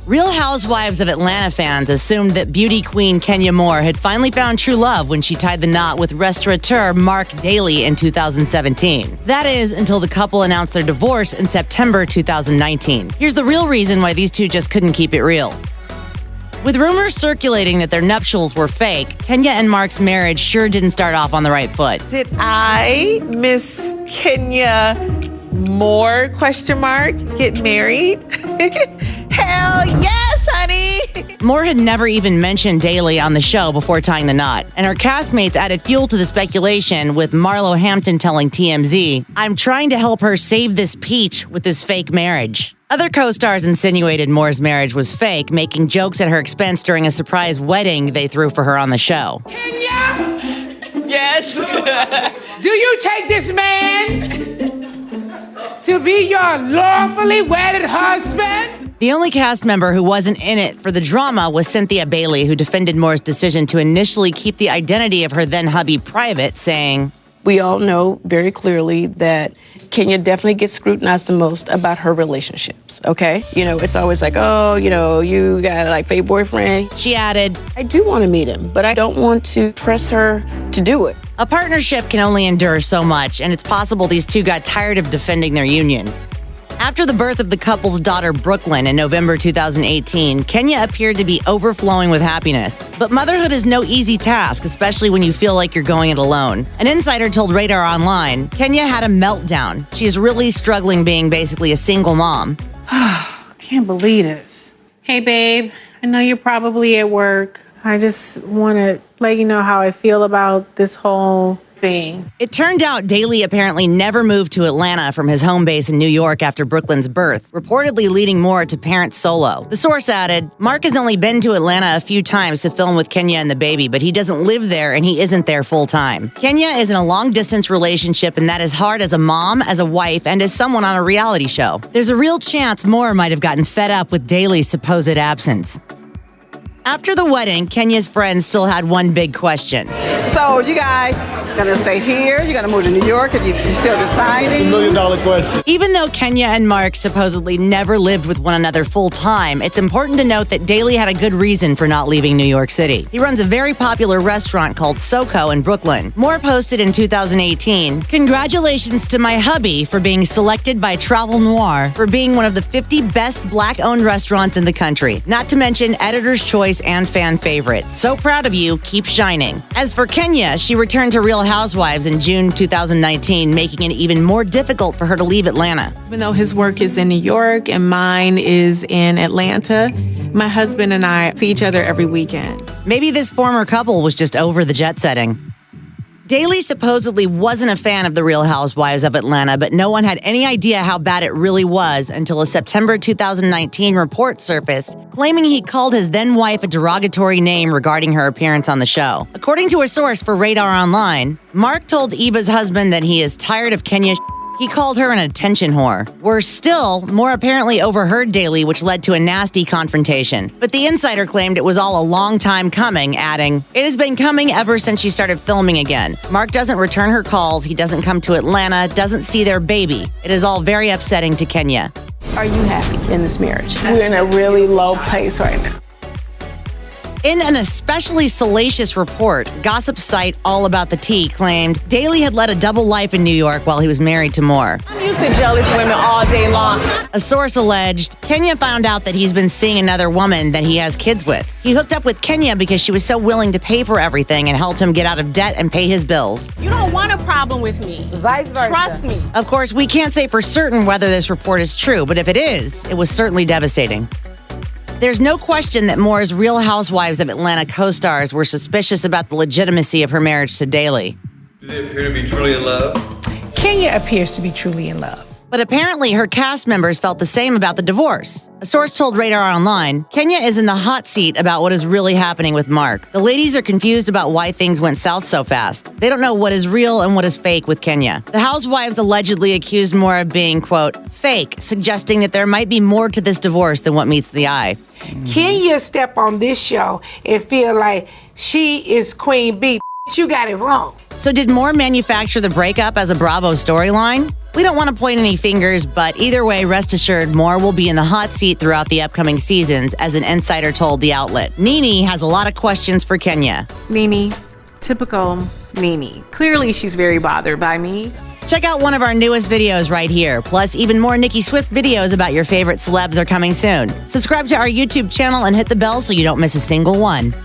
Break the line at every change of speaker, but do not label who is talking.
Real Housewives of Atlanta fans assumed that beauty queen Kenya Moore had finally found true love when she tied the knot with restaurateur Mark Daly in 2017. That is, until the couple announced their divorce in September 2019. Here's the real reason why these two just couldn't keep it real. With rumors circulating that their nuptials were fake, Kenya and Mark's marriage sure didn't start off on the right foot.
Did I, Miss Kenya Moore, get married? Hell yes, honey!
Moore had never even mentioned Daly on the show before tying the knot, and her castmates added fuel to the speculation, with Marlo Hampton telling TMZ, "I'm trying to help her save this peach with this fake marriage." Other co-stars insinuated Moore's marriage was fake, making jokes at her expense during a surprise wedding they threw for her on the show.
Kenya,
Yes.
do you take this man to be your lawfully wedded husband?
The only cast member who wasn't in it for the drama was Cynthia Bailey, who defended Moore's decision to initially keep the identity of her then hubby private, saying,
"We all know very clearly that Kenya definitely gets scrutinized the most about her relationships, okay? You know, it's always like, oh, you know, you got like fake boyfriend."
She added,
"I do want to meet him, but I don't want to press her to do it."
"A partnership can only endure so much, and it's possible these two got tired of defending their union." After the birth of the couple's daughter, Brooklyn, in November 2018, Kenya appeared to be overflowing with happiness. But motherhood is no easy task, especially when you feel like you're going it alone. An insider told Radar Online, Kenya had a meltdown. She is really struggling being basically a single mom.
Can't believe this. Hey, babe, I know you're probably at work. I just want to let you know how I feel about this whole thing.
It turned out Daly apparently never moved to Atlanta from his home base in New York after Brooklyn's birth, reportedly leading Moore to parent solo. The source added, "Mark has only been to Atlanta a few times to film with Kenya and the baby, but he doesn't live there and he isn't there full time. Kenya is in a long-distance relationship, and that is hard as a mom, as a wife, and as someone on a reality show. There's a real chance Moore might have gotten fed up with Daly's supposed absence." After the wedding, Kenya's friends still had one big question.
So you guys gonna stay here? You gonna move to New York? Are you still deciding?
$1 million question.
Even though Kenya and Mark supposedly never lived with one another full time, it's important to note that Daly had a good reason for not leaving New York City. He runs a very popular restaurant called SoCo in Brooklyn. Moore posted in 2018, "Congratulations to my hubby for being selected by Travel Noir for being one of the 50 best Black-owned restaurants in the country. Not to mention Editor's Choice and fan favorite. So proud of you. Keep shining." As for Kenya, she returned to Real Housewives in June 2019, making it even more difficult for her to leave Atlanta.
Even though his work is in New York and mine is in Atlanta, my husband and I see each other every weekend.
Maybe this former couple was just over the jet setting. Daly supposedly wasn't a fan of the Real Housewives of Atlanta, but no one had any idea how bad it really was until a September 2019 report surfaced claiming he called his then-wife a derogatory name regarding her appearance on the show. According to a source for Radar Online, Mark told Eva's husband that he is tired of Kenya's. He called her an attention whore. Worse still, Moore apparently overheard Daly, which led to a nasty confrontation. But the insider claimed it was all a long time coming, adding, "It has been coming ever since she started filming again. Mark doesn't return her calls, he doesn't come to Atlanta, doesn't see their baby. It is all very upsetting to Kenya."
Are you happy in this marriage? We're in a really low place right now.
In an especially salacious report, gossip site All About the Tea claimed Daly had led a double life in New York while he was married to Moore.
I'm used to jealous women all day long.
A source alleged Kenya found out that he's been seeing another woman that he has kids with. He hooked up with Kenya because she was so willing to pay for everything and helped him get out of debt and pay his bills.
You don't want a problem with me.
Vice versa.
Trust me.
Of course, we can't say for certain whether this report is true, but if it is, it was certainly devastating. There's no question that Moore's Real Housewives of Atlanta co-stars were suspicious about the legitimacy of her marriage to Daly.
Do they appear to be truly in love?
Kenya appears to be truly in love.
But apparently her cast members felt the same about the divorce. A source told Radar Online, Kenya is in the hot seat about what is really happening with Mark. The ladies are confused about why things went south so fast. They don't know what is real and what is fake with Kenya. The housewives allegedly accused Moore of being, quote, fake, suggesting that there might be more to this divorce than what meets the eye.
Kenya step on this show and feel like she is Queen Bee. You got it wrong.
So did Moore manufacture the breakup as a Bravo storyline? We don't want to point any fingers, but either way, rest assured, more will be in the hot seat throughout the upcoming seasons, as an insider told the outlet. NeNe has a lot of questions for Kenya.
NeNe, typical NeNe. Clearly, she's very bothered by me.
Check out one of our newest videos right here. Plus, even more Nicki Swift videos about your favorite celebs are coming soon. Subscribe to our YouTube channel and hit the bell so you don't miss a single one.